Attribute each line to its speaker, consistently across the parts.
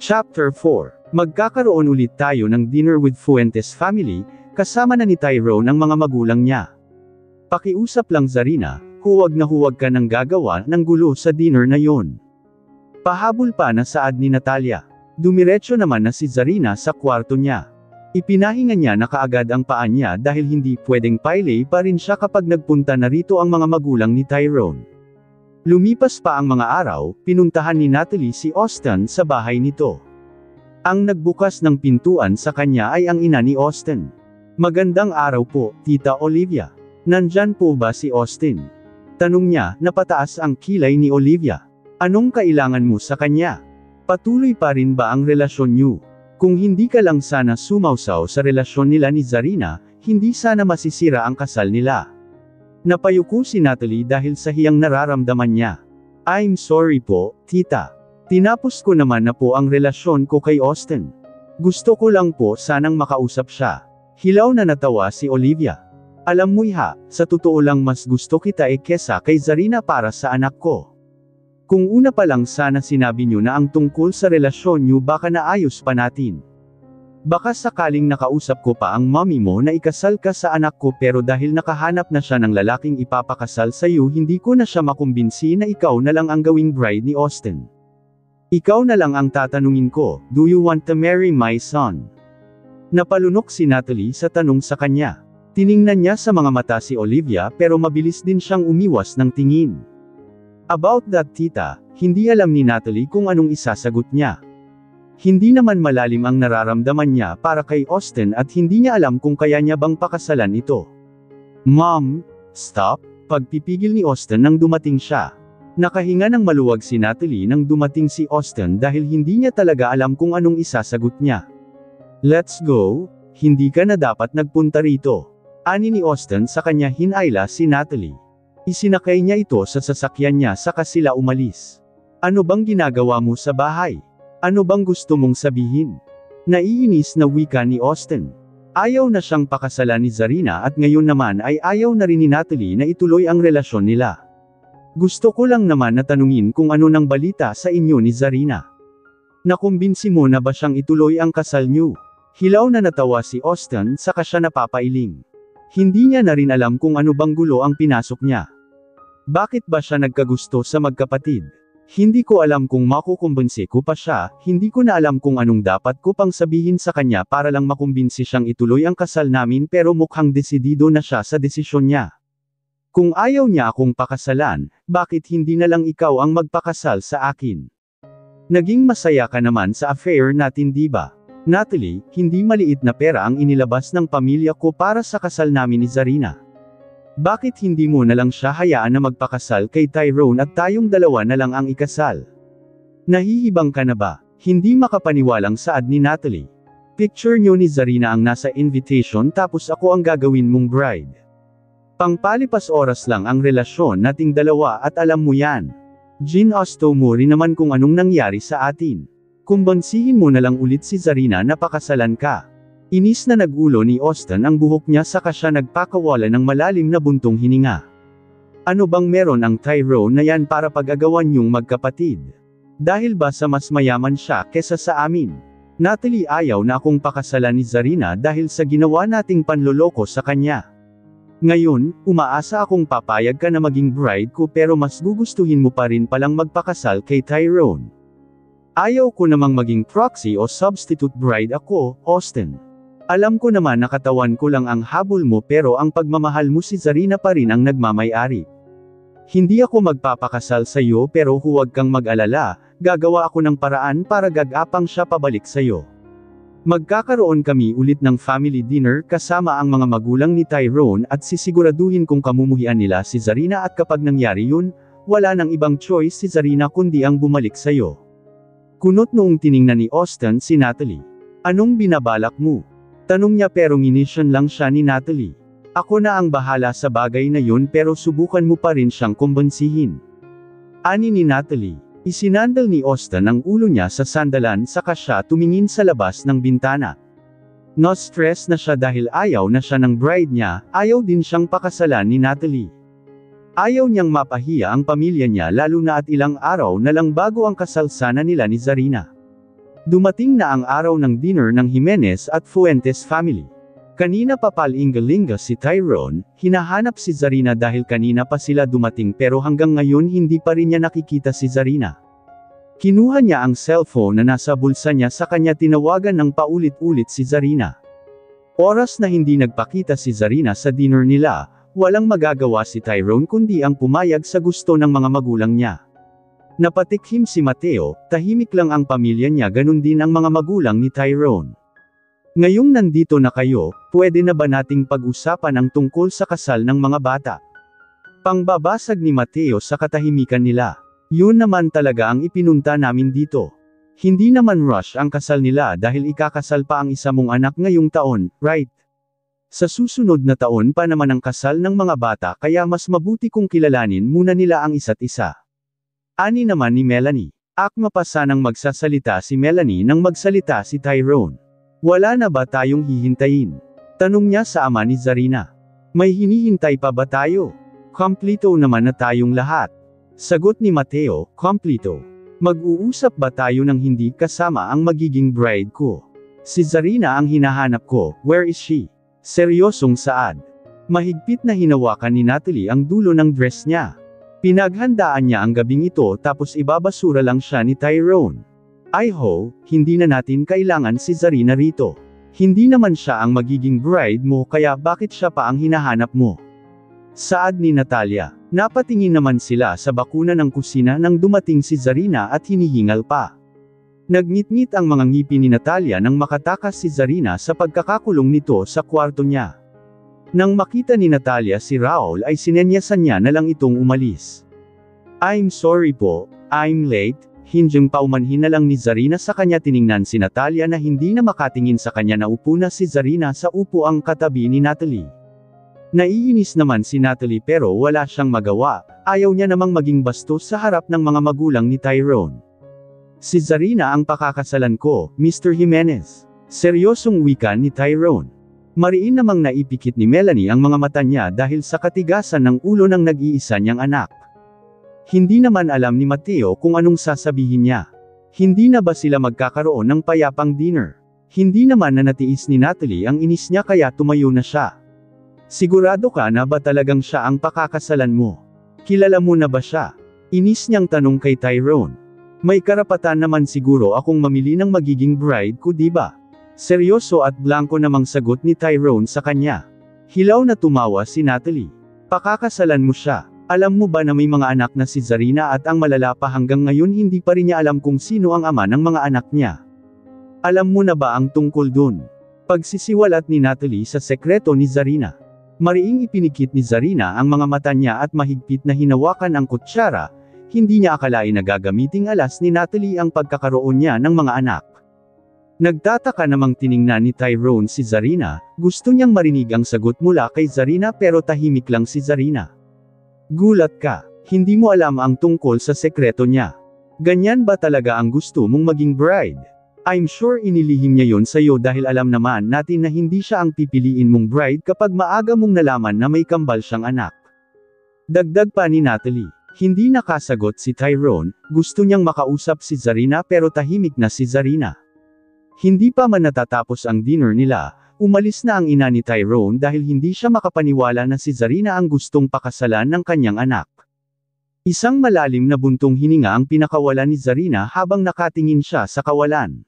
Speaker 1: Chapter 4. Magkakaroon ulit tayo ng dinner with Fuentes family, kasama na ni Tyrone ang mga magulang niya. Pakiusap lang Zarina, huwag na huwag ka nang gagawa ng gulo sa dinner na yon. Pahabol pa na saad ni Natalia. Dumiretso naman na si Zarina sa kwarto niya. Ipinahinga niya na kaagad ang paa niya dahil hindi pwedeng pailay pa rin siya kapag nagpunta na rito ang mga magulang ni Tyrone. Lumipas pa ang mga araw, pinuntahan ni Natalie si Austin sa bahay nito. Ang nagbukas ng pintuan sa kanya ay ang ina ni Austin. Magandang araw po, Tita Olivia. Nandyan po ba si Austin? Tanong niya, napataas ang kilay ni Olivia. Anong kailangan mo sa kanya? Patuloy pa rin ba ang relasyon niyo? Kung hindi ka lang sana sumausaw sa relasyon nila ni Zarina, hindi sana masisira ang kasal nila. Napayuko si Natalie dahil sa hiyang nararamdaman niya. I'm sorry po, tita. Tinapos ko naman na po ang relasyon ko kay Austin. Gusto ko lang po sanang makausap siya. Hilaw na natawa si Olivia. Alam mo iha, sa totoo lang mas gusto kita kesa kay Zarina para sa anak ko. Kung una pa lang sana sinabi niyo na ang tungkol sa relasyon niyo baka naayos pa natin. Baka sakaling nakausap ko pa ang mommy mo na ikasal ka sa anak ko pero dahil nakahanap na siya ng lalaking ipapakasal sa iyo hindi ko na siya makumbinsi na ikaw na lang ang gawing bride ni Austin. Ikaw na lang ang tatanungin ko, do you want to marry my son? Napalunok si Natalie sa tanong sa kanya. Tiningnan niya sa mga mata si Olivia pero mabilis din siyang umiwas ng tingin. About that tita, hindi alam ni Natalie kung anong isasagot niya. Hindi naman malalim ang nararamdaman niya para kay Austin at hindi niya alam kung kaya niya bang pakasalan ito. Mom, stop, pagpipigil ni Austin nang dumating siya. Nakahinga ng maluwag si Natalie nang dumating si Austin dahil hindi niya talaga alam kung anong isasagot niya. Let's go, hindi ka na dapat nagpunta rito. Ani ni Austin sa kanya hinayla si Natalie. Isinakay niya ito sa sasakyan niya saka sila umalis. Ano bang ginagawa mo sa bahay? Ano bang gusto mong sabihin? Naiinis na wika ni Austin. Ayaw na siyang pakasalan ni Zarina at ngayon naman ay ayaw na rin ni Natalie na ituloy ang relasyon nila. Gusto ko lang naman na tanungin kung ano nang balita sa inyo ni Zarina. Nakumbinsi mo na ba siyang ituloy ang kasal niyo? Hilaw na natawa si Austin saka siya napapailing. Hindi niya na rin alam kung ano bang gulo ang pinasok niya. Bakit ba siya nagkagusto sa magkapatid? Hindi ko alam kung makukumbinsi ko pa siya, hindi ko na alam kung anong dapat ko pang sabihin sa kanya para lang makumbinsi siyang ituloy ang kasal namin pero mukhang desidido na siya sa desisyon niya. Kung ayaw niya akong pakasalan, bakit hindi na lang ikaw ang magpakasal sa akin? Naging masaya ka naman sa affair natin di ba? Natalie, hindi maliit na pera ang inilabas ng pamilya ko para sa kasal namin ni Zarina. Bakit hindi mo na lang siya hayaan na magpakasal kay Tyrone at tayong dalawa na lang ang ikasal? Nahihibang ka na ba? Hindi makapaniwalang saad ni Natalie. Picture niyo ni Zarina ang nasa invitation tapos ako ang gagawin mong bride. Pangpalipas oras lang ang relasyon nating dalawa at alam mo yan. Ginusto mo rin naman kung anong nangyari sa atin. Kumbonsihin mo na lang ulit si Zarina na pakasalan ka. Inis na nagulo ni Austin ang buhok niya saka siya nagpakawala ng malalim na buntong hininga. Ano bang meron ang Tyrone na yan para pag-agawan niyong magkapatid? Dahil ba sa mas mayaman siya kesa sa amin? Natalie ayaw na akong pakasalan ni Zarina dahil sa ginawa nating panloloko sa kanya. Ngayon, umaasa akong papayag ka na maging bride ko pero mas gugustuhin mo pa rin palang magpakasal kay Tyrone. Ayaw ko namang maging proxy o substitute bride ako, Austin. Alam ko naman na katawan ko lang ang habol mo pero ang pagmamahal mo si Zarina pa rin ang nagmamay-ari. Hindi ako magpapakasal sa iyo pero huwag kang mag-alala, gagawa ako ng paraan para gagapang siya pabalik sa iyo. Magkakaroon kami ulit ng family dinner kasama ang mga magulang ni Tyrone at sisiguraduhin kung kamumuhian nila si Zarina at kapag nangyari yun, wala nang ibang choice si Zarina kundi ang bumalik sa iyo. Kunot noong tiningnan ni Austin si Natalie. Anong binabalak mo? Tanong niya pero nginisyon lang siya ni Natalie. Ako na ang bahala sa bagay na yun pero subukan mo pa rin siyang kumbonsihin. Ani ni Natalie. Isinandal ni Austin ang ulo niya sa sandalan saka siya tumingin sa labas ng bintana. No-stress na siya dahil ayaw na siya ng bride niya, ayaw din siyang pakasalan ni Natalie. Ayaw niyang mapahiya ang pamilya niya lalo na at ilang araw na lang bago ang kasal sana nila ni Zarina. Dumating na ang araw ng dinner ng Jimenez at Fuentes family. Kanina pa palingalinga si Tyrone, hinahanap si Zarina dahil kanina pa sila dumating pero hanggang ngayon hindi pa rin niya nakikita si Zarina. Kinuha niya ang cellphone na nasa bulsa niya sa kanya tinawagan ng paulit-ulit si Zarina. Oras na hindi nagpakita si Zarina sa dinner nila, walang magagawa si Tyrone kundi ang pumayag sa gusto ng mga magulang niya. Napatikhim si Mateo, tahimik lang ang pamilya niya ganun din ang mga magulang ni Tyrone. Ngayong nandito na kayo, pwede na ba nating pag-usapan ang tungkol sa kasal ng mga bata? Pangbabasag ni Mateo sa katahimikan nila. Yun naman talaga ang ipinunta namin dito. Hindi naman rush ang kasal nila dahil ikakasal pa ang isa mong anak ngayong taon, right? Sa susunod na taon pa naman ang kasal ng mga bata kaya mas mabuti kung kilalanin muna nila ang isa't isa. Ani naman ni Melanie. Akma pa sanang magsasalita si Melanie nang magsalita si Tyrone. Wala na ba tayong hihintayin? Tanong niya sa ama ni Zarina. May hinihintay pa ba tayo? Kompleto naman na tayong lahat. Sagot ni Mateo, kompleto. Mag-uusap ba tayo ng hindi kasama ang magiging bride ko? Si Zarina ang hinahanap ko, where is she? Seryosong saad. Mahigpit na hinawakan ni Natalie ang dulo ng dress niya. Pinaghandaan niya ang gabing ito tapos ibabasura lang siya ni Tyrone. Hindi na natin kailangan si Zarina rito. Hindi naman siya ang magiging bride mo kaya bakit siya pa ang hinahanap mo? Saad ni Natalia. Napatingin naman sila sa bakuna ng kusina nang dumating si Zarina at hinihingal pa. Nagngit-ngit ang mga ngipin ni Natalia nang makatakas si Zarina sa pagkakakulong nito sa kwarto niya. Nang makita ni Natalia si Raul ay sinenyasan niya na lang itong umalis. I'm sorry po, I'm late. Hindyang paumanhin na lang ni Zarina sa kanya tiningnan si Natalia na hindi na makatingin sa kanya na upo na si Zarina sa upuang katabi ni Natalie. Naiinis naman si Natalie pero wala siyang magawa, ayaw niya namang maging bastos sa harap ng mga magulang ni Tyrone. Si Zarina ang pakakasalan ko, Mr. Jimenez. Seryosong wika ni Tyrone. Mariin namang naipikit ni Melanie ang mga mata niya dahil sa katigasan ng ulo ng nag-iisa niyang anak. Hindi naman alam ni Mateo kung anong sasabihin niya. Hindi na ba sila magkakaroon ng payapang dinner? Hindi naman na natiis ni Natalie ang inis niya kaya tumayo na siya. Sigurado ka na ba talagang siya ang pakakasalan mo? Kilala mo na ba siya? Inis niyang tanong kay Tyrone. May karapatan naman siguro akong mamili ng magiging bride ko diba? Seryoso at blanko namang sagot ni Tyrone sa kanya. Hilaw na tumawa si Natalie. Pakakasalan mo siya. Alam mo ba na may mga anak na si Zarina at ang malala pa hanggang ngayon hindi pa rin niya alam kung sino ang ama ng mga anak niya? Alam mo na ba ang tungkol dun? Pagsisiwalat ni Natalie sa sekreto ni Zarina. Mariing ipinikit ni Zarina ang mga mata niya at mahigpit na hinawakan ang kutsara, hindi niya akalain na gagamiting alas ni Natalie ang pagkakaroon niya ng mga anak. Nagtataka namang tiningnan ni Tyrone si Zarina, gusto niyang marinig ang sagot mula kay Zarina pero tahimik lang si Zarina. Gulat ka, hindi mo alam ang tungkol sa sekreto niya. Ganyan ba talaga ang gusto mong maging bride? I'm sure inilihim niya yon sa'yo dahil alam naman natin na hindi siya ang pipiliin mong bride kapag maaga mong nalaman na may kambal siyang anak. Dagdag pa ni Natalie. Hindi nakasagot si Tyrone, gusto niyang makausap si Zarina pero tahimik na si Zarina. Hindi pa man natatapos ang dinner nila, umalis na ang ina ni Tyrone dahil hindi siya makapaniwala na si Zarina ang gustong pakasalan ng kanyang anak. Isang malalim na buntong hininga ang pinakawalan ni Zarina habang nakatingin siya sa kawalan.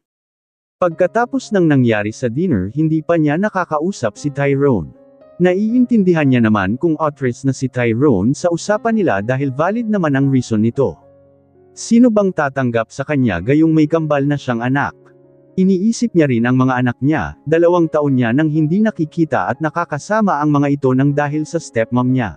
Speaker 1: Pagkatapos ng nangyari sa dinner hindi pa niya nakakausap si Tyrone. Naiintindihan niya naman kung outraged na si Tyrone sa usapan nila dahil valid naman ang reason nito. Sino bang tatanggap sa kanya gayong may kambal na siyang anak? Iniisip niya rin ang mga anak niya, 2 taon niya nang hindi nakikita at nakakasama ang mga ito nang dahil sa stepmom niya.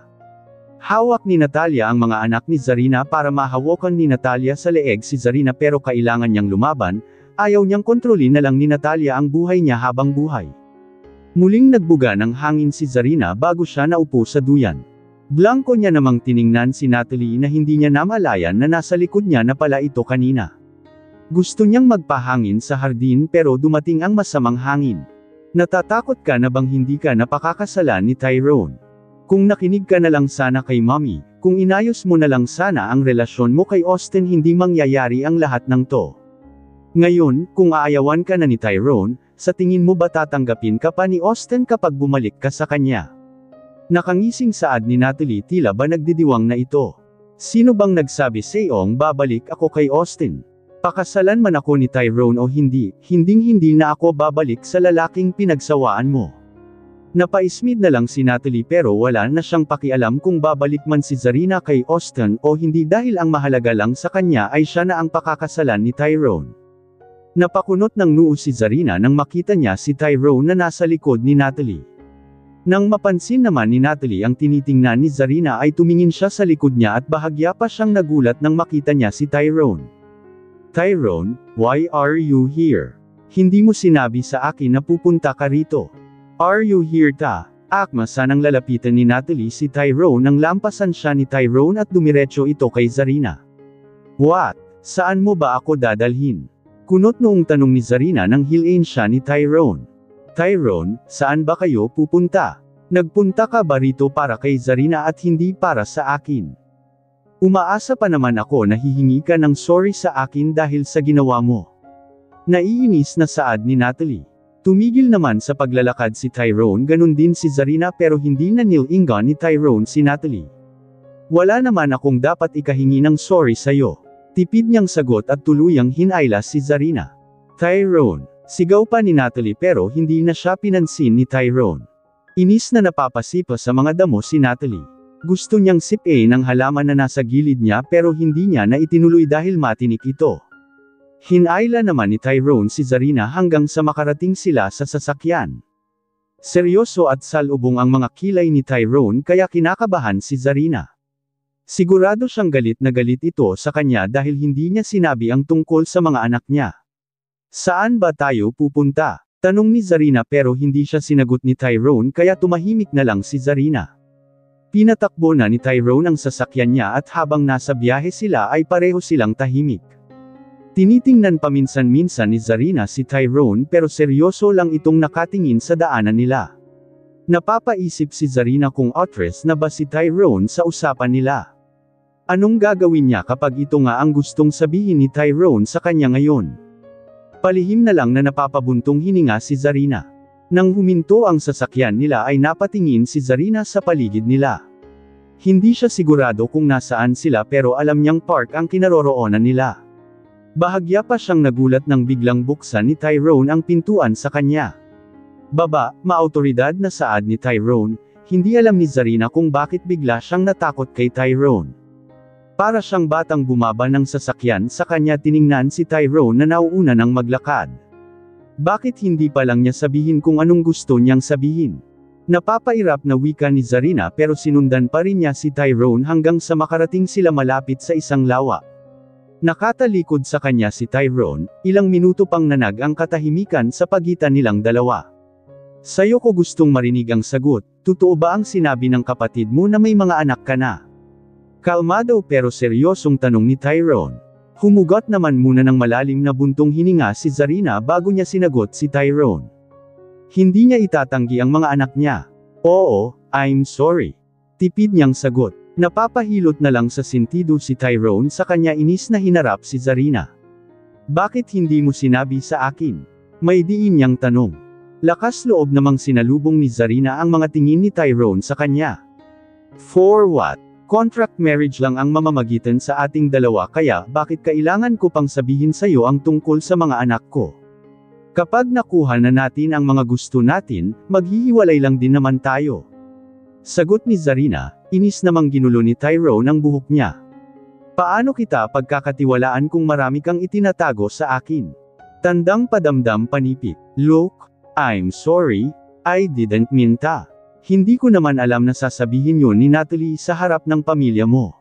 Speaker 1: Hawak ni Natalia ang mga anak ni Zarina para mahawakan ni Natalia sa leeg si Zarina pero kailangan niyang lumaban, ayaw niyang kontrolin na lang ni Natalia ang buhay niya habang buhay. Muling nagbuga ng hangin si Zarina bago siya naupo sa duyan. Blanko niya namang tiningnan si Natalie na hindi niya namalayan na nasa likod niya na pala ito kanina. Gusto niyang magpahangin sa hardin pero dumating ang masamang hangin. Natatakot ka na bang hindi ka napakakasalan ni Tyrone? Kung nakinig ka na lang sana kay mommy, kung inayos mo na lang sana ang relasyon mo kay Austin hindi mangyayari ang lahat ng to. Ngayon, kung aayawan ka na ni Tyrone, sa tingin mo ba tatanggapin ka pa ni Austin kapag bumalik ka sa kanya? Nakangising saad ni Natalie, tila ba nagdidiwang na ito. Sino bang nagsabi sa'yong babalik ako kay Austin? Pakasalan man ako ni Tyrone o hindi, hinding-hindi na ako babalik sa lalaking pinagsawaan mo. Napaismid na lang si Natalie pero wala na siyang pakialam kung babalik man si Zarina kay Austin o hindi dahil ang mahalaga lang sa kanya ay siya na ang pakakasalan ni Tyrone. Napakunot ng noo si Zarina nang makita niya si Tyrone na nasa likod ni Natalie. Nang mapansin naman ni Natalie ang tinitingnan ni Zarina ay tumingin siya sa likod niya at bahagya pa siyang nagulat nang makita niya si Tyrone. Tyrone, why are you here? Hindi mo sinabi sa akin na pupunta ka rito. Are you here ta? Akma sanang lalapitan ni Natalie si Tyrone nang lampasan siya ni Tyrone at dumiretso ito kay Zarina. What? Saan mo ba ako dadalhin? Kunot noong tanong ni Zarina nang hilain siya ni Tyrone. Tyrone, saan ba kayo pupunta? Nagpunta ka ba rito para kay Zarina at hindi para sa akin? Umaasa pa naman ako na hihingi ka ng sorry sa akin dahil sa ginawa mo. Naiinis na saad ni Natalie. Tumigil naman sa paglalakad si Tyrone, ganun din si Zarina pero hindi na nilingan ni Tyrone si Natalie. Wala naman akong dapat ikahingi ng sorry sa'yo. Tipid niyang sagot at tuluyang hinailas si Zarina. Tyrone, sigaw pa ni Natalie pero hindi na siya pinansin ni Tyrone. Inis na napapasipa sa mga damo si Natalie. Gusto niyang sipain ang halaman na nasa gilid niya pero hindi niya na itinuloy dahil matinik ito. Hinaila naman ni Tyrone si Zarina hanggang sa makarating sila sa sasakyan. Seryoso at salubong ang mga kilay ni Tyrone kaya kinakabahan si Zarina. Sigurado siyang galit na galit ito sa kanya dahil hindi niya sinabi ang tungkol sa mga anak niya. Saan ba tayo pupunta? Tanong ni Zarina pero hindi siya sinagot ni Tyrone kaya tumahimik na lang si Zarina. Pinatakbo na ni Tyrone ang sasakyan niya at habang nasa biyahe sila ay pareho silang tahimik. Tinitingnan paminsan-minsan ni Zarina si Tyrone pero seryoso lang itong nakatingin sa daanan nila. Napapaisip si Zarina kung outrest na ba si Tyrone sa usapan nila. Anong gagawin niya kapag ito nga ang gustong sabihin ni Tyrone sa kanya ngayon? Palihim na lang na napapabuntong hininga si Zarina. Nang huminto ang sasakyan nila ay napatingin si Zarina sa paligid nila. Hindi siya sigurado kung nasaan sila pero alam niyang park ang kinaroroonan nila. Bahagya pa siyang nagulat nang biglang buksan ni Tyrone ang pintuan sa kanya. Baba, maautoridad na saad ni Tyrone, hindi alam ni Zarina kung bakit bigla siyang natakot kay Tyrone. Para siyang batang bumaba ng sasakyan sa kanya tiningnan si Tyrone na nauuna ng maglakad. Bakit hindi pa lang niya sabihin kung anong gusto niyang sabihin? Napapairap na wika ni Zarina pero sinundan pa rin niya si Tyrone hanggang sa makarating sila malapit sa isang lawa. Nakatalikod sa kanya si Tyrone, ilang minuto pang nanag ang katahimikan sa pagitan nilang dalawa. Sa'yo ko gustong marinig ang sagot, totoo ba ang sinabi ng kapatid mo na may mga anak ka na? Kalmado pero seryosong tanong ni Tyrone. Humugot naman muna ng malalim na buntong hininga si Zarina bago niya sinagot si Tyrone. Hindi niya itatanggi ang mga anak niya. Oo, I'm sorry. Tipid niyang sagot. Napapahilot na lang sa sentido si Tyrone sa kanya inis na hinarap si Zarina. Bakit hindi mo sinabi sa akin? May diin niyang tanong. Lakas loob namang sinalubong ni Zarina ang mga tingin ni Tyrone sa kanya. For what? Contract marriage lang ang mamamagitan sa ating dalawa kaya bakit kailangan ko pang sabihin sa'yo ang tungkol sa mga anak ko? Kapag nakuha na natin ang mga gusto natin, maghihiwalay lang din naman tayo. Sagot ni Zarina, inis namang ginulo ni Tyrone ang buhok niya. Paano kita pagkakatiwalaan kung marami kang itinatago sa akin? Tandang padamdam panipik. Look, I'm sorry, I didn't mean ta. Hindi ko naman alam na sasabihin yun ni Natalie sa harap ng pamilya mo.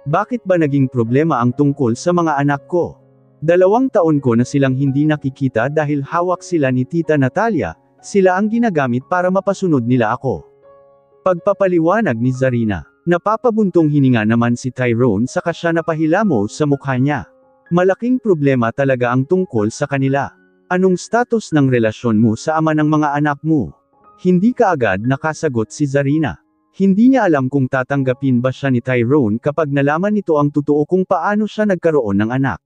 Speaker 1: Bakit ba naging problema ang tungkol sa mga anak ko? 2 taon ko na silang hindi nakikita dahil hawak sila ni Tita Natalia, sila ang ginagamit para mapasunod nila ako. Pagpapaliwanag ni Zarina. Napapabuntong hininga naman si Tyrone saka siya napahilamo sa mukha niya. Malaking problema talaga ang tungkol sa kanila. Anong status ng relasyon mo sa ama ng mga anak mo? Hindi kaagad nakasagot si Zarina. Hindi niya alam kung tatanggapin ba siya ni Tyrone kapag nalaman nito ang totoo kung paano siya nagkaroon ng anak.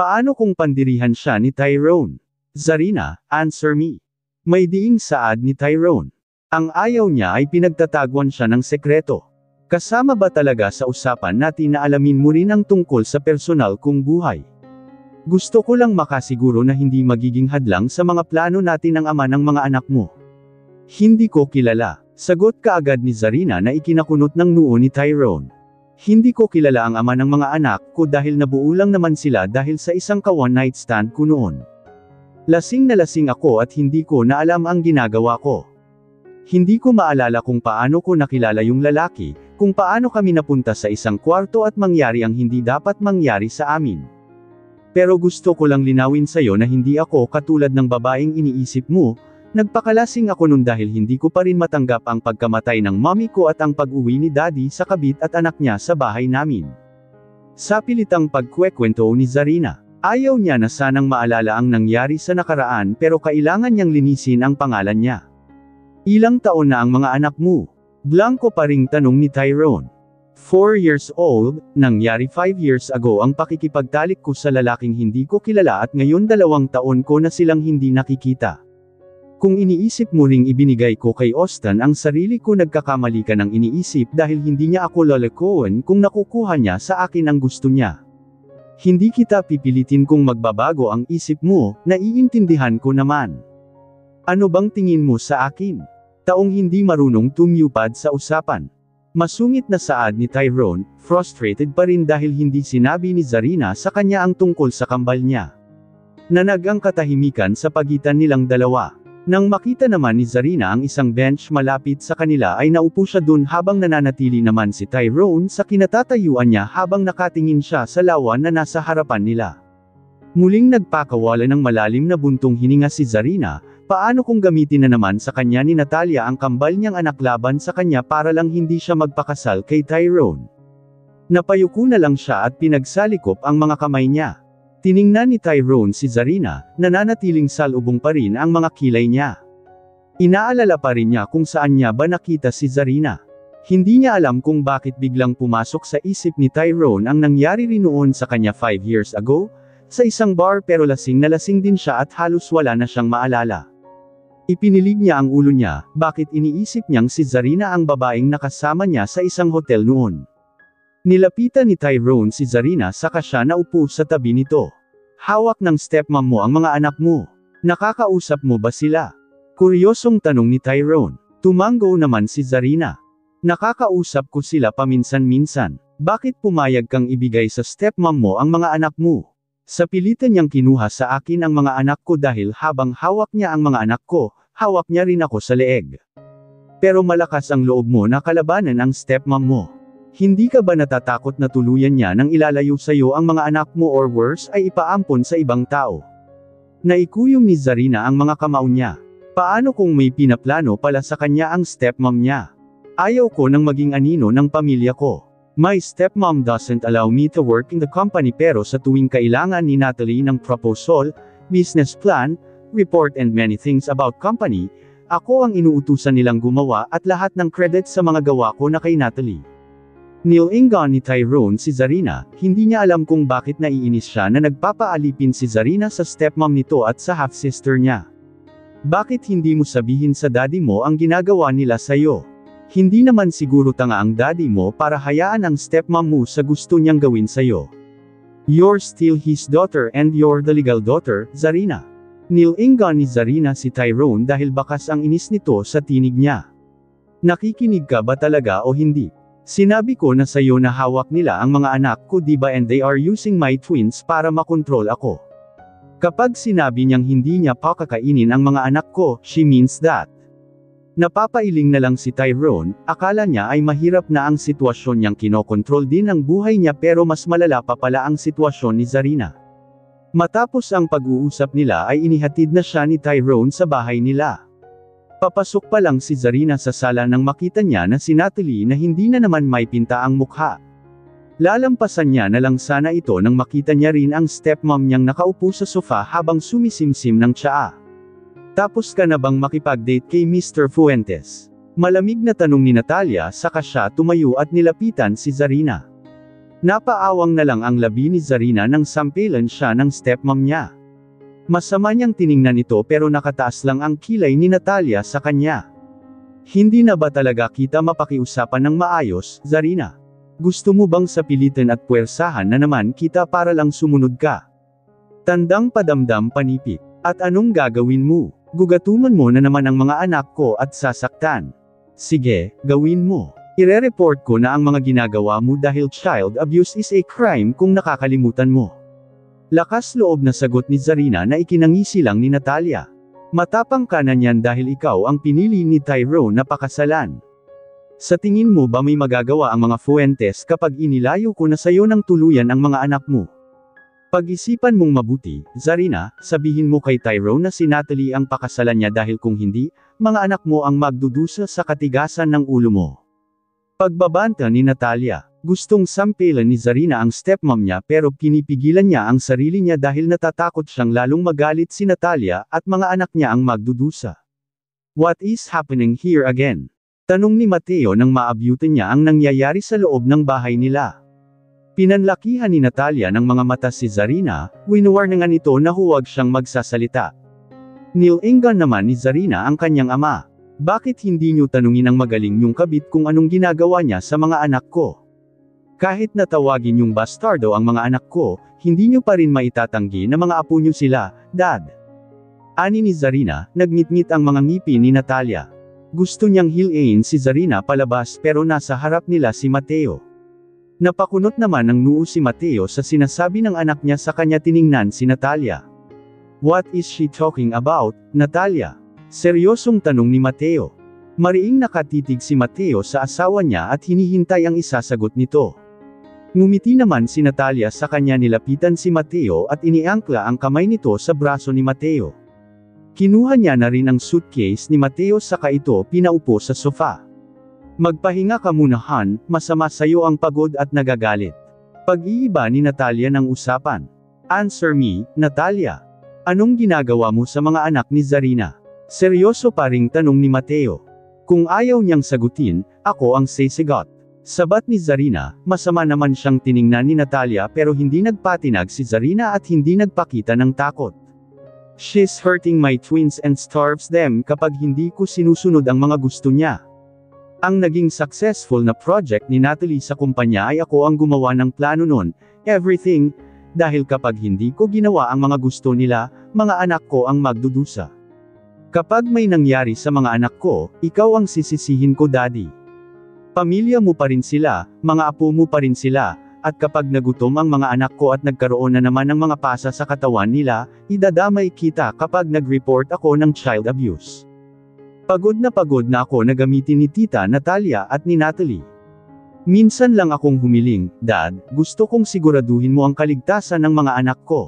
Speaker 1: Paano kung pandirihan siya ni Tyrone? Zarina, answer me. May diing saad ni Tyrone. Ang ayaw niya ay pinagtataguan siya ng sekreto. Kasama ba talaga sa usapan natin na alamin mo rin ang tungkol sa personal kong buhay? Gusto ko lang makasiguro na hindi magiging hadlang sa mga plano natin ang ama ng mga anak mo. Hindi ko kilala, sagot kaagad ni Zarina na ikinakunot ng noo ni Tyrone. Hindi ko kilala ang ama ng mga anak ko dahil nabuo lang naman sila dahil sa isang ka-one night stand ko noon. Lasing na lasing ako at hindi ko na alam ang ginagawa ko. Hindi ko maalala kung paano ko nakilala yung lalaki, kung paano kami napunta sa isang kwarto at mangyari ang hindi dapat mangyari sa amin. Pero gusto ko lang linawin sa'yo na hindi ako katulad ng babaeng iniisip mo, nagpakalasing ako nun dahil hindi ko pa rin matanggap ang pagkamatay ng mommy ko at ang pag-uwi ni daddy sa kabit at anak niya sa bahay namin. Sa pilitang pagkwekwento ni Zarina, ayaw niya na sanang maalala ang nangyari sa nakaraan pero kailangan niyang linisin ang pangalan niya. Ilang taon na ang mga anak mo? Blanco pa ring tanong ni Tyrone. 4 years old, nangyari 5 years ago ang pakikipagtalik ko sa lalaking hindi ko kilala at ngayon 2 taon ko na silang hindi nakikita. Kung iniisip mo ring ibinigay ko kay Austin ang sarili ko, nagkakamali ka ng iniisip dahil hindi niya ako lalakoon kung nakukuha niya sa akin ang gusto niya. Hindi kita pipilitin kung magbabago ang isip mo, naiintindihan ko naman. Ano bang tingin mo sa akin? Taong hindi marunong tumyupad sa usapan. Masungit na saad ni Tyrone, frustrated pa rin dahil hindi sinabi ni Zarina sa kanya ang tungkol sa kambal niya. Nanag ang katahimikan sa pagitan nilang dalawa. Nang makita naman ni Zarina ang isang bench malapit sa kanila ay naupo siya dun habang nananatili naman si Tyrone sa kinatatayuan niya habang nakatingin siya sa lawan na nasa harapan nila. Muling nagpakawala ng malalim na buntong hininga si Zarina. Paano kung gamitin na naman sa kanya ni Natalia ang kambal niyang anak laban sa kanya para lang hindi siya magpakasal kay Tyrone? Napayuko na lang siya at pinagsalikop ang mga kamay niya. Tiningnan ni Tyrone si Zarina, nananatiling salubong pa rin ang mga kilay niya. Inaalala pa rin niya kung saan niya ba nakita si Zarina. Hindi niya alam kung bakit biglang pumasok sa isip ni Tyrone ang nangyari rin noon sa kanya 5 years ago, sa isang bar pero lasing na lasing din siya at halos wala na siyang maalala. Ipinilig niya ang ulo niya, bakit iniisip niyang si Zarina ang babaeng nakasama niya sa isang hotel noon. Nilapitan ni Tyrone si Zarina saka siya naupo sa tabi nito. Hawak ng stepmom mo ang mga anak mo. Nakakausap mo ba sila? Kuryosong tanong ni Tyrone. Tumango naman si Zarina. Nakakausap ko sila paminsan-minsan. Bakit pumayag kang ibigay sa stepmom mo ang mga anak mo? Sa pilitan niyang kinuha sa akin ang mga anak ko dahil habang hawak niya ang mga anak ko, hawak niya rin ako sa leeg. Pero malakas ang loob mo na kalabanan ang stepmom mo. Hindi ka ba natatakot na tuluyan niya nang ilalayo sa iyo ang mga anak mo or worse ay ipaampon sa ibang tao? Naikuyom ni Zarina ang mga kamao niya. Paano kung may pinaplano pala sa kanya ang stepmom niya? Ayaw ko nang maging anino ng pamilya ko. My stepmom doesn't allow me to work in the company pero sa tuwing kailangan ni Natalie ng proposal, business plan, report and many things about company, ako ang inuutusan nilang gumawa at lahat ng credit sa mga gawa ko na kay Natalie. Nilingan ni Tyrone si Zarina, hindi niya alam kung bakit naiinis siya na nagpapaalipin si Zarina sa stepmom nito at sa half-sister niya. Bakit hindi mo sabihin sa daddy mo ang ginagawa nila sa'yo? Hindi naman siguro tanga ang daddy mo para hayaan ang stepmom mo sa gusto niyang gawin sa'yo. You're still his daughter and you're the legal daughter, Zarina. Nilingan ni Zarina si Tyrone dahil bakas ang inis nito sa tinig niya. Nakikinig ka ba talaga o hindi? Sinabi ko na sa'yo na hawak nila ang mga anak ko diba and they are using my twins para makontrol ako. Kapag sinabi niyang hindi niya pakakainin ang mga anak ko, she means that. Napapailing na lang si Tyrone, akala niya ay mahirap na ang sitwasyon niyang kinokontrol din ang buhay niya pero mas malala pa pala ang sitwasyon ni Zarina. Matapos ang pag-uusap nila ay inihatid na siya ni Tyrone sa bahay nila. Papasok pa lang si Zarina sa sala nang makita niya na si Natalie na hindi na naman may pinta ang mukha. Lalampasan niya na lang sana ito nang makita niya rin ang stepmom niyang nakaupo sa sofa habang sumisimsim ng tsaa. Tapos ka na bang makipag-date kay Mr. Fuentes? Malamig na tanong ni Natalia saka siya tumayo at nilapitan si Zarina. Napaawang na lang ang labi ni Zarina nang sampilan siya ng stepmom niya. Masama niyang tiningnan ito pero nakataas lang ang kilay ni Natalia sa kanya. Hindi na ba talaga kita mapakiusapan ng maayos, Zarina? Gusto mo bang sapilitan at puwersahan na naman kita para lang sumunod ka? Tandang padamdam panipik. At anong gagawin mo? Gugatuman mo na naman ang mga anak ko at sasaktan. Sige, gawin mo. Ire-report ko na ang mga ginagawa mo dahil child abuse is a crime kung nakakalimutan mo. Lakas loob na sagot ni Zarina na ikinangisi lang ni Natalia. Matapang ka na niyan dahil ikaw ang pinili ni Tyrone na pakasalan. Sa tingin mo ba may magagawa ang mga Fuentes kapag inilayo ko na sayo ng tuluyan ang mga anak mo? Pag-isipan mong mabuti, Zarina, sabihin mo kay Tyrone na si Natalie ang pakasalan niya dahil kung hindi, mga anak mo ang magdudusa sa katigasan ng ulo mo. Pagbabanta ni Natalia, gustong sampilan ni Zarina ang stepmom niya pero pinipigilan niya ang sarili niya dahil natatakot siyang lalong magalit si Natalia at mga anak niya ang magdudusa. What is happening here again? Tanong ni Mateo nang maabyutan niya ang nangyayari sa loob ng bahay nila. Pinanlakihan ni Natalia ng mga mata si Zarina, winuwarningan ito na huwag siyang magsasalita. Nilinggan naman ni Zarina ang kanyang ama. Bakit hindi niyo tanungin ang magaling niyong kabit kung anong ginagawa niya sa mga anak ko? Kahit natawagin niyong bastardo ang mga anak ko, hindi niyo pa rin maitatanggi na mga apo niyo sila, Dad. Ani ni Zarina, nagngit-ngit ang mga ngipin ni Natalia. Gusto niyang hilain si Zarina palabas pero nasa harap nila si Mateo. Napakunot naman ng noo si Mateo sa sinasabi ng anak niya sa kanya tiningnan si Natalia. What is she talking about, Natalia? Seryosong tanong ni Mateo. Mariing nakatitig si Mateo sa asawa niya at hinihintay ang isasagot nito. Ngumiti naman si Natalia sa kanya nilapitan si Mateo at iniangkla ang kamay nito sa braso ni Mateo. Kinuha niya na rin ang suitcase ni Mateo saka ito pinaupo sa sofa. Magpahinga ka muna Han, masama sayo ang pagod at nagagalit. Pag-iiba ni Natalia ng usapan. Answer me, Natalia. Anong ginagawa mo sa mga anak ni Zarina? Seryoso pa ring tanong ni Mateo. Kung ayaw niyang sagutin, ako ang sisigot. Sabat ni Zarina, masama naman siyang tiningnan ni Natalia pero hindi nagpatinag si Zarina at hindi nagpakita ng takot. She's hurting my twins and starves them kapag hindi ko sinusunod ang mga gusto niya. Ang naging successful na project ni Natalie sa kumpanya ay ako ang gumawa ng plano nun, everything, dahil kapag hindi ko ginawa ang mga gusto nila, mga anak ko ang magdudusa. Kapag may nangyari sa mga anak ko, ikaw ang sisisihin ko Daddy. Pamilya mo pa rin sila, mga apo mo pa rin sila, at kapag nagutom ang mga anak ko at nagkaroon na naman ng mga pasa sa katawan nila, idadamay kita kapag nag-report ako ng child abuse. Pagod na ako na gamitin ni Tita Natalia at ni Natalie. Minsan lang akong humiling, Dad, gusto kong siguraduhin mo ang kaligtasan ng mga anak ko.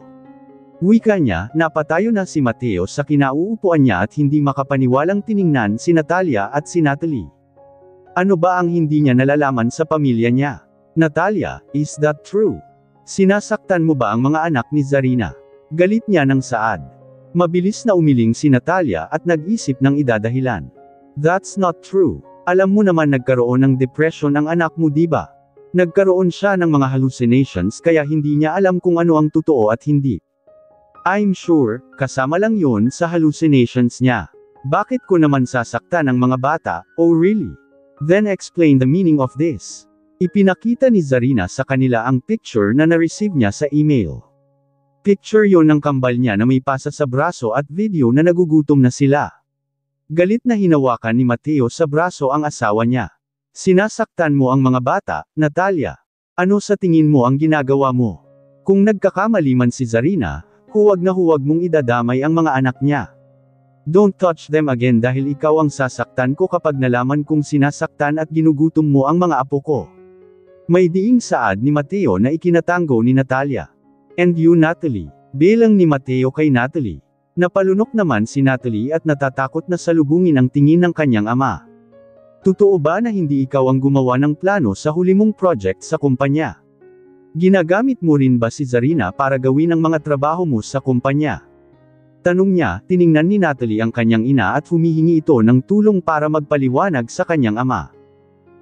Speaker 1: Wika niya, napatayo na si Mateo sa kinauupuan niya at hindi makapaniwalang tiningnan si Natalia at si Natalie. Ano ba ang hindi niya nalalaman sa pamilya niya? Natalia, is that true? Sinasaktan mo ba ang mga anak ni Zarina? Galit niya ng saad. Mabilis na umiling si Natalia at nag-isip ng idadahilan. That's not true. Alam mo naman nagkaroon ng depression ang anak mo diba? Nagkaroon siya ng mga hallucinations kaya hindi niya alam kung ano ang totoo at hindi. I'm sure, kasama lang yun sa hallucinations niya. Bakit ko naman sasaktan ang mga bata, oh really? Then explain the meaning of this. Ipinakita ni Zarina sa kanila ang picture na na-receive niya sa email. Picture yon ng kambal niya na may pasa sa braso at video na nagugutom na sila. Galit na hinawakan ni Mateo sa braso ang asawa niya. Sinasaktan mo ang mga bata, Natalia. Ano sa tingin mo ang ginagawa mo? Kung nagkakamali man si Zarina, huwag na huwag mong idadamay ang mga anak niya. Don't touch them again dahil ikaw ang sasaktan ko kapag nalaman kong sinasaktan at ginugutom mo ang mga apo ko. May diing saad ni Mateo na ikinatango ni Natalia. And you Natalie, bilang ni Mateo kay Natalie. Napalunok naman si Natalie at natatakot na salubungin ang tingin ng kanyang ama. Totoo ba na hindi ikaw ang gumawa ng plano sa huli mong project sa kumpanya? Ginagamit mo rin ba si Zarina para gawin ang mga trabaho mo sa kumpanya? Tanong niya, tiningnan ni Natalie ang kanyang ina at humihingi ito ng tulong para magpaliwanag sa kanyang ama.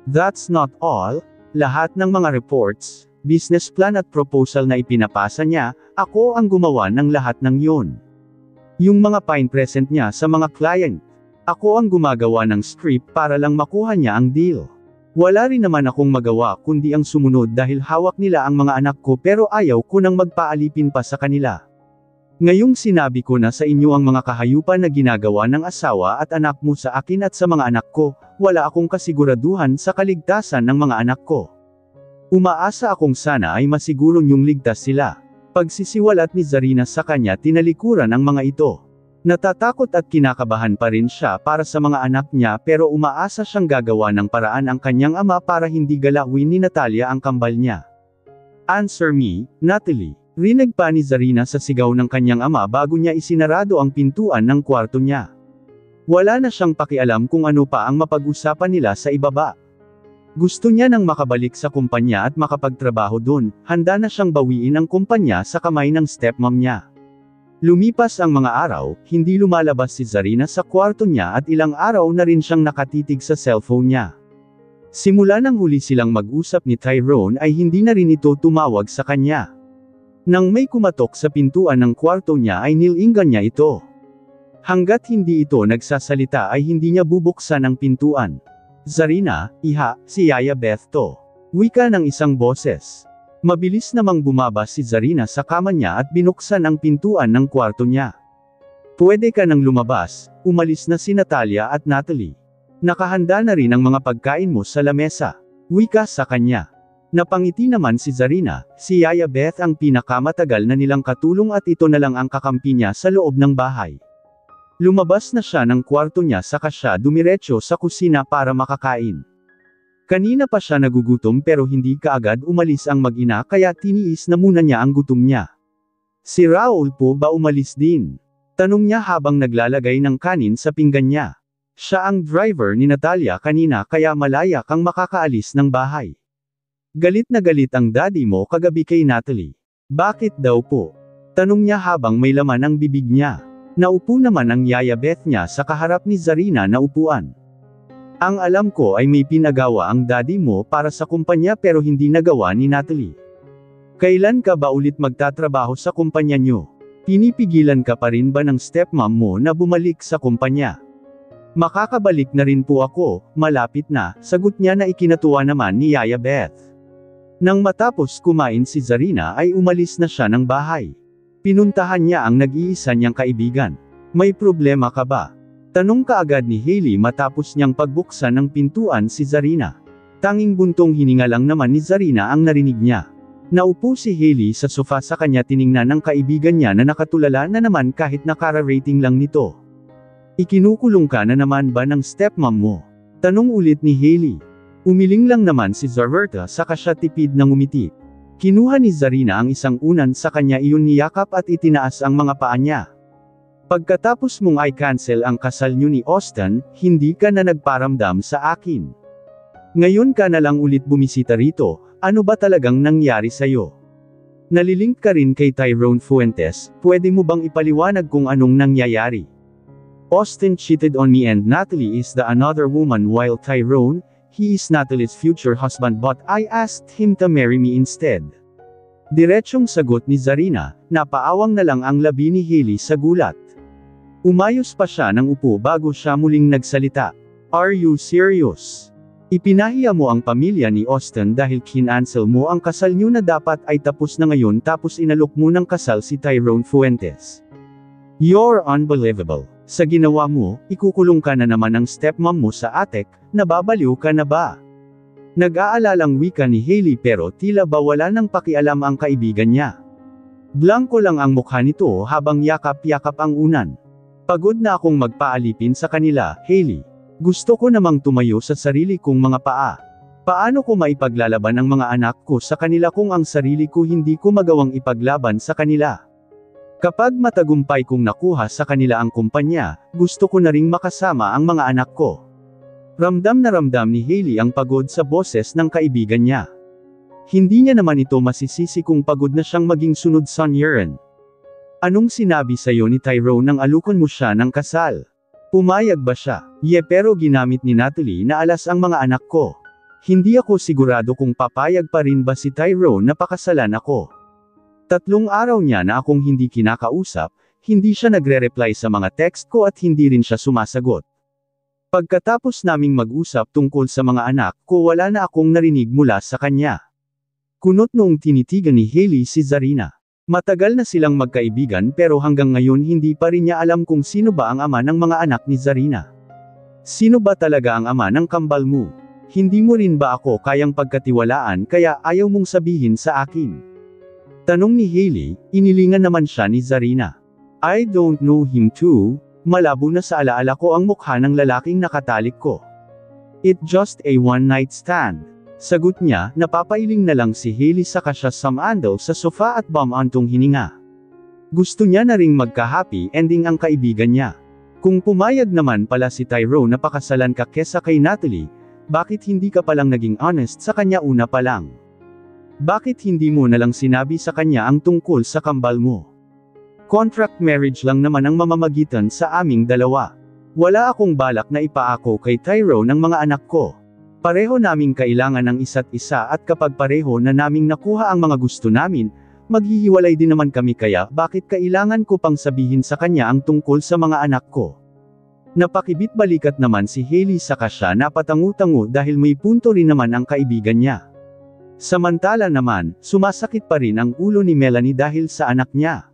Speaker 1: That's not all. Lahat ng mga reports, business plan at proposal na ipinapasa niya, ako ang gumawa ng lahat ng yon. Yung mga fine present niya sa mga client, ako ang gumagawa ng script para lang makuha niya ang deal. Wala rin naman akong magawa kundi ang sumunod dahil hawak nila ang mga anak ko pero ayaw ko nang magpaalipin pa sa kanila. Ngayong sinabi ko na sa inyo ang mga kahayupan na ginagawa ng asawa at anak mo sa akin at sa mga anak ko, wala akong kasiguraduhan sa kaligtasan ng mga anak ko. Umaasa akong sana ay masiguro niyong ligtas sila. Pagsisiwalat ni Zarina sa kanya tinalikuran ang mga ito. Natatakot at kinakabahan pa rin siya para sa mga anak niya pero umaasa siyang gagawa ng paraan ang kanyang ama para hindi galawin ni Natalia ang kambal niya. Answer me, Natalie. Rinig pa ni Zarina sa sigaw ng kanyang ama bago niya isinarado ang pintuan ng kwarto niya. Wala na siyang pakialam kung ano pa ang mapag-usapan nila sa ibaba. Gusto niya nang makabalik sa kumpanya at makapagtrabaho doon, handa na siyang bawiin ang kumpanya sa kamay ng stepmom niya. Lumipas ang mga araw, hindi lumalabas si Zarina sa kwarto niya at ilang araw na rin siyang nakatitig sa cellphone niya. Simula nang huli silang mag-usap ni Tyrone ay hindi na rin ito tumawag sa kanya. Nang may kumatok sa pintuan ng kwarto niya ay nilinggan niya ito. Hanggat hindi ito nagsasalita ay hindi niya bubuksan ang pintuan. Zarina, iha, si Yaya Beth to. Wika ng isang boses. Mabilis namang bumaba si Zarina sa kama niya at binuksan ang pintuan ng kwarto niya. Pwede ka nang lumabas, umalis na si Natalia at Natalie. Nakahanda na rin ang mga pagkain mo sa lamesa. Wika sa kanya. Napangiti naman si Zarina, si Yaya Beth ang pinakamatagal na nilang katulong at ito na lang ang kakampi niya sa loob ng bahay. Lumabas na siya ng kwarto niya saka siya dumiretso sa kusina para makakain. Kanina pa siya nagugutom pero hindi kaagad umalis ang mag-ina kaya tiniis na muna niya ang gutom niya. Si Raul po ba umalis din? Tanong niya habang naglalagay ng kanin sa pinggan niya. Siya ang driver ni Natalia kanina kaya malaya kang makakaalis ng bahay. Galit na galit ang daddy mo kagabi kay Natalie. Bakit daw po? Tanong niya habang may laman ang bibig niya. Naupo naman ang Yaya Beth niya sa kaharap ni Zarina na upuan. Ang alam ko ay may pinagawa ang daddy mo para sa kumpanya pero hindi nagawa ni Natalie. Kailan ka ba ulit magtatrabaho sa kumpanya niyo? Pinipigilan ka pa rin ba ng stepmom mo na bumalik sa kumpanya? Makakabalik na rin po ako, malapit na, sagot niya na ikinatuwa naman ni Yaya Beth. Nang matapos kumain si Zarina ay umalis na siya ng bahay. Pinuntahan niya ang nag-iisa niyang kaibigan. May problema ka ba? Tanong kaagad ni Hailey matapos niyang pagbuksan ng pintuan si Zarina. Tanging buntong hininga lang naman ni Zarina ang narinig niya. Naupo si Hailey sa sofa sa kanya tiningnan ng kaibigan niya na nakatulala na naman kahit nakara-rating lang nito. Ikinukulong ka na naman ba ng stepmom mo? Tanong ulit ni Hailey. Umiling lang naman si Zarberta saka siya tipid na ngumiti. Kinuha ni Zarina ang isang unan sa kanya iyon niyakap at itinaas ang mga paa niya. Pagkatapos mong i-cancel ang kasal niyo ni Austin, hindi ka na nagparamdam sa akin. Ngayon ka na lang ulit bumisita rito, ano ba talagang nangyari sa'yo? Nalilink ka rin kay Tyrone Fuentes, pwede mo bang ipaliwanag kung anong nangyayari? Austin cheated on me and Natalie is the another woman while Tyrone, he is Natalie's future husband but I asked him to marry me instead. Diretsong sagot ni Zarina, napaawang na lang ang labi ni Hailey sa gulat. Umayos pa siya ng upo bago siya muling nagsalita. Are you serious? Ipinahiya mo ang pamilya ni Austin dahil kinansel mo ang kasal niyo na dapat ay tapos na ngayon tapos inalok mo ng kasal si Tyrone Fuentes. You're unbelievable. Sa ginawa mo, ikukulong ka na naman ng stepmom mo sa atek, nababaliw ka na ba? Nag-aalalang wika ni Hailey pero tila ba wala nang pakialam ang kaibigan niya. Blanko lang ang mukha nito habang yakap-yakap ang unan. Pagod na akong magpaalipin sa kanila, Hailey. Gusto ko namang tumayo sa sarili kong mga paa. Paano ko maipaglalaban ang mga anak ko sa kanila kung ang sarili ko hindi ko magawang ipaglaban sa kanila? Kapag matagumpay kong nakuha sa kanila ang kumpanya, gusto ko na ring makasama ang mga anak ko. Ramdam na ramdam ni Hailey ang pagod sa boses ng kaibigan niya. Hindi niya naman ito masisisi kung pagod na siyang maging sunod son Yeren. Anong sinabi sa'yo ni Tyrone nang alukon mo siya ng kasal? Pumayag ba siya? Pero ginamit ni Natalie na alas ang mga anak ko. Hindi ako sigurado kung papayag pa rin ba si Tyrone na pakasalan ako. 3 araw niya na akong hindi kinakausap, hindi siya nagre-reply sa mga text ko at hindi rin siya sumasagot. Pagkatapos naming mag-usap tungkol sa mga anak ko wala na akong narinig mula sa kanya. Kunot noong tinitigan ni Hailey si Zarina. Matagal na silang magkaibigan pero hanggang ngayon hindi pa rin niya alam kung sino ba ang ama ng mga anak ni Zarina. Sino ba talaga ang ama ng kambal mo? Hindi mo rin ba ako kayang pagkatiwalaan kaya ayaw mong sabihin sa akin? Tanong ni Hailey, inilingan naman siya ni Zarina. I don't know him too, malabo na sa alaala ko ang mukha ng lalaking nakatalik ko. It just a one-night stand. Sagot niya, napapailing na lang si Hailey saka siya sumandal sa sofa at bumantong hininga. Gusto niya na ring magka-happy ending ang kaibigan niya. Kung pumayag naman pala si Tyrone na pakasalan ka kesa kay Natalie, bakit hindi ka palang naging honest sa kanya una pa lang? Bakit hindi mo nalang sinabi sa kanya ang tungkol sa kambal mo? Contract marriage lang naman ang mamamagitan sa aming dalawa. Wala akong balak na ipaako kay Tyrone ang mga anak ko. Pareho naming kailangan ng isa't isa at kapag pareho na naming nakuha ang mga gusto namin, maghihiwalay din naman kami kaya bakit kailangan ko pang sabihin sa kanya ang tungkol sa mga anak ko? Napakibit balikat naman si Hailey saka siya napatangu-tangu dahil may punto rin naman ang kaibigan niya. Samantala naman, sumasakit pa rin ang ulo ni Melanie dahil sa anak niya.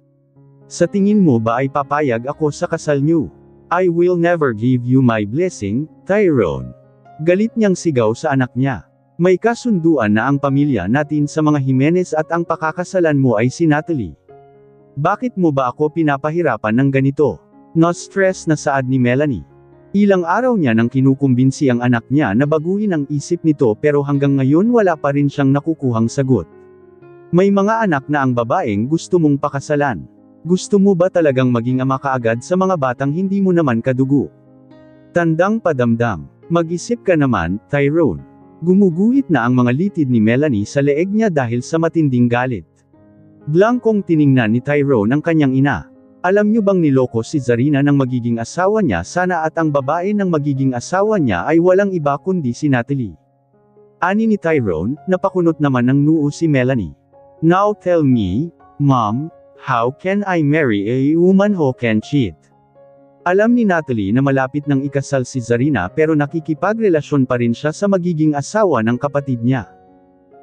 Speaker 1: Sa tingin mo ba ay papayag ako sa kasal niyo? I will never give you my blessing, Tyrone. Galit niyang sigaw sa anak niya. May kasunduan na ang pamilya natin sa mga Jimenez at ang pakakasalan mo ay si Natalie. Bakit mo ba ako pinapahirapan ng ganito? No-stress na saad ni Melanie. Ilang araw niya nang kinukumbinsi ang anak niya na baguhin ang isip nito pero hanggang ngayon wala pa rin siyang nakukuhang sagot. May mga anak na ang babaeng gusto mong pakasalan. Gusto mo ba talagang maging ama kaagad sa mga batang hindi mo naman kadugo? Tandang padamdam. Mag-isip ka naman, Tyrone. Gumuguhit na ang mga litid ni Melanie sa leeg niya dahil sa matinding galit. Blankong tiningnan ni Tyrone ang kanyang ina. Alam niyo bang niloko si Zarina ng magiging asawa niya sana at ang babae ng magiging asawa niya ay walang iba kundi si Natalie. Ani ni Tyrone, napakunot naman ng noo si Melanie. Now tell me, Mom, how can I marry a woman who can cheat? Alam ni Natalie na malapit nang ikasal si Zarina pero nakikipagrelasyon pa rin siya sa magiging asawa ng kapatid niya.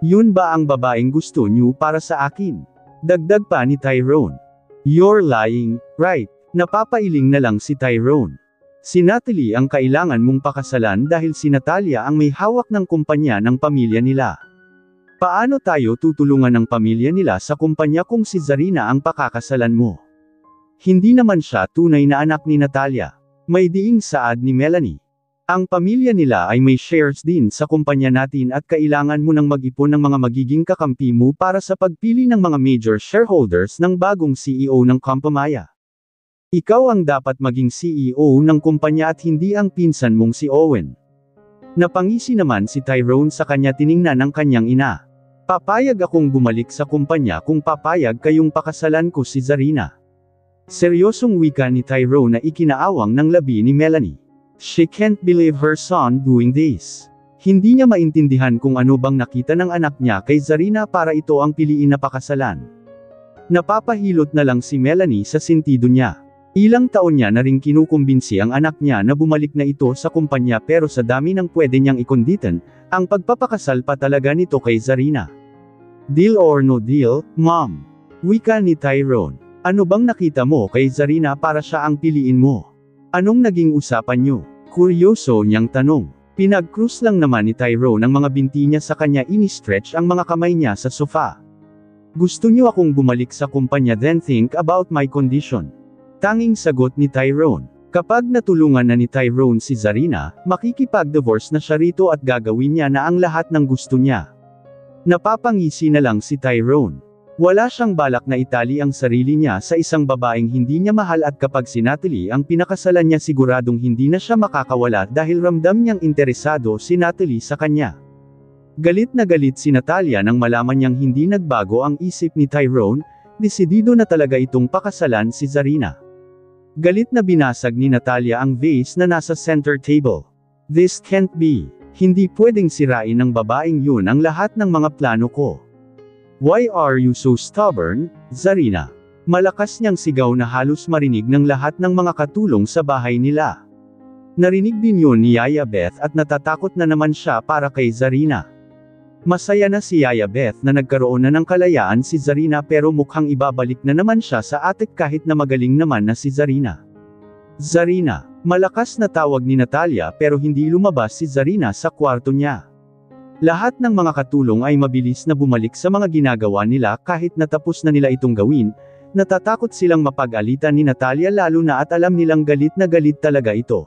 Speaker 1: Yun ba ang babaeng gusto niyo para sa akin? Dagdag pa ni Tyrone. You're lying, right? Napapailing na lang si Tyrone. Si Natalie ang kailangan mong pakasalan dahil si Natalia ang may hawak ng kumpanya ng pamilya nila. Paano tayo tutulungan ng pamilya nila sa kumpanya kung si Zarina ang pakakasalan mo? Hindi naman siya tunay na anak ni Natalia. May diing saad ni Melanie. Ang pamilya nila ay may shares din sa kumpanya natin at kailangan mo nang mag-ipon ng mga magiging kakampi mo para sa pagpili ng mga major shareholders ng bagong CEO ng kumpanya. Ikaw ang dapat maging CEO ng kumpanya at hindi ang pinsan mong si Owen. Napangisi naman si Tyrone sa kanya tiningnan ng kanyang ina. Papayag akong bumalik sa kumpanya kung papayag kayong pakasalan ko si Zarina. Seryosong wika ni Tyrone na ikinaawang ng labi ni Melanie. She can't believe her son doing this. Hindi niya maintindihan kung ano bang nakita ng anak niya kay Zarina para ito ang piliin na pakasalan. Napapahilot na lang si Melanie sa sentido niya. Ilang taon niya na ring kinukumbinsi ang anak niya na bumalik na ito sa kumpanya pero sa dami ng pwede niyang ikonditan, ang pagpapakasal pa talaga nito kay Zarina. Deal or no deal, Mom? Wika ni Tyrone. Ano bang nakita mo kay Zarina para siya ang piliin mo? Anong naging usapan niyo? Kuryoso niyang tanong. Pinag-cruise lang naman ni Tyrone ang mga binti niya sa kanya ini-stretch ang mga kamay niya sa sofa. Gusto niyo akong bumalik sa kumpanya then think about my condition. Tanging sagot ni Tyrone. Kapag natulungan na ni Tyrone si Zarina, makikipag-divorce na siya rito at gagawin niya na ang lahat ng gusto niya. Napapangisi na lang si Tyrone. Wala siyang balak na itali ang sarili niya sa isang babaeng hindi niya mahal at kapag si Natalie ang pinakasalan niya siguradong hindi na siya makakawala dahil ramdam niyang interesado si Natalie sa kanya. Galit na galit si Natalia nang malaman niyang hindi nagbago ang isip ni Tyrone, desidido na talaga itong pakasalan si Zarina. Galit na binasag ni Natalia ang vase na nasa center table. This can't be. Hindi pwedeng sirain ng babaeng yun ang lahat ng mga plano ko. Why are you so stubborn, Zarina? Malakas niyang sigaw na halos marinig ng lahat ng mga katulong sa bahay nila. Narinig din yun ni Yaya Beth at natatakot na naman siya para kay Zarina. Masaya na si Yaya Beth na nagkaroon na ng kalayaan si Zarina pero mukhang ibabalik na naman siya sa attic kahit na magaling naman na si Zarina. Zarina, malakas na tawag ni Natalia pero hindi lumabas si Zarina sa kwarto niya. Lahat ng mga katulong ay mabilis na bumalik sa mga ginagawa nila kahit natapos na nila itong gawin, natatakot silang mapag-alitan ni Natalia lalo na at alam nilang galit na galit talaga ito.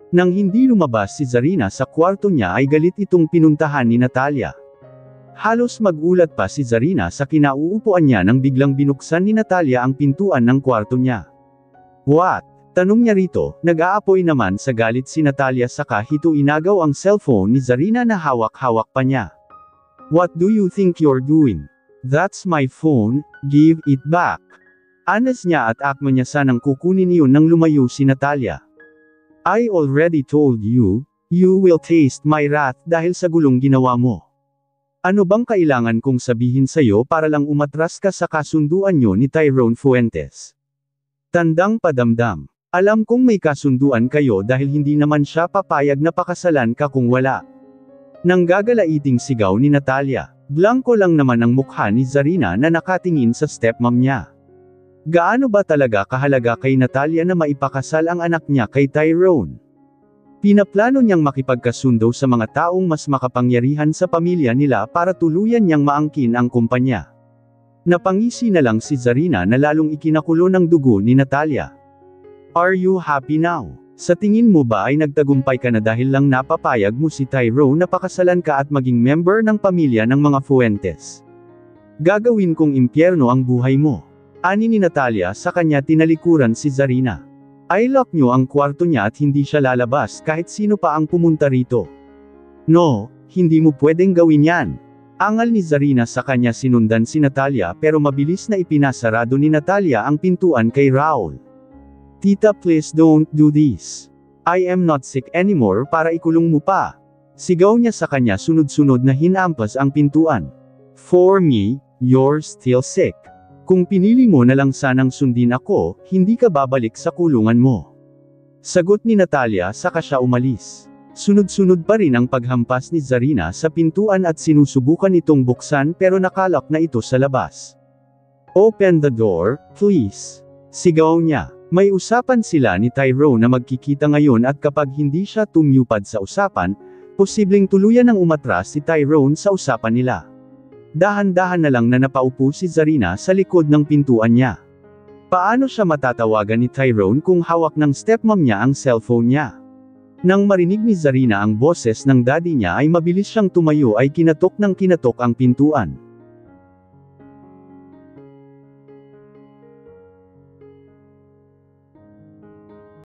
Speaker 1: Nang hindi lumabas si Zarina sa kwarto niya ay galit itong pinuntahan ni Natalia. Halos magulat pa si Zarina sa kinauupuan niya nang biglang binuksan ni Natalia ang pintuan ng kwarto niya. What? Tanong niya rito, nag-aapoy naman sa galit si Natalia saka hito inagaw ang cellphone ni Zarina na hawak-hawak pa niya. What do you think you're doing? That's my phone, give it back. Anas niya at akma niya sanang kukunin iyon nang lumayo si Natalia. I already told you, you will taste my wrath dahil sa gulong ginawa mo. Ano bang kailangan kong sabihin sa'yo para lang umatras ka sa kasunduan niyo ni Tyrone Fuentes? Tandang padamdam. Alam kong may kasunduan kayo dahil hindi naman siya papayag na pakasalan ka kung wala. Nang gagalaiting sigaw ni Natalia, blanko lang naman ang mukha ni Zarina na nakatingin sa stepmom niya. Gaano ba talaga kahalaga kay Natalia na maipakasal ang anak niya kay Tyrone? Pinaplano niyang makipagkasundo sa mga taong mas makapangyarihan sa pamilya nila para tuluyan niyang maangkin ang kumpanya. Napangisi na lang si Zarina na lalong ikinakulo ng dugo ni Natalia. Are you happy now? Sa tingin mo ba ay nagtagumpay ka na dahil lang napapayag mo si Tyrone na pakasalan ka at maging member ng pamilya ng mga Fuentes? Gagawin kong impyerno ang buhay mo. Ani ni Natalia sa kanya tinalikuran si Zarina. I lock niyo ang kwarto niya at hindi siya lalabas kahit sino pa ang pumunta rito. No, hindi mo pwedeng gawin yan. Angal ni Zarina sa kanya sinundan si Natalia pero mabilis na ipinasarado ni Natalia ang pintuan kay Raul. Tita please don't do this. I am not sick anymore para ikulong mo pa. Sigaw niya sa kanya sunod-sunod na hinampas ang pintuan. For me, you're still sick. Kung pinili mo na lang sanang sundin ako, hindi ka babalik sa kulungan mo. Sagot ni Natalia saka siya umalis. Sunod-sunod pa rin ang paghampas ni Zarina sa pintuan at sinusubukan itong buksan pero nakalak na ito sa labas. Open the door, please. Sigaw niya. May usapan sila ni Tyrone na magkikita ngayon at kapag hindi siya tumupad sa usapan, posibleng tuluyan ng umatras si Tyrone sa usapan nila. Dahan-dahan na lang na napaupo si Zarina sa likod ng pintuan niya. Paano siya matatawagan ni Tyrone kung hawak ng stepmom niya ang cellphone niya? Nang marinig ni Zarina ang boses ng daddy niya ay mabilis siyang tumayo ay kinatok ng kinatok ang pintuan.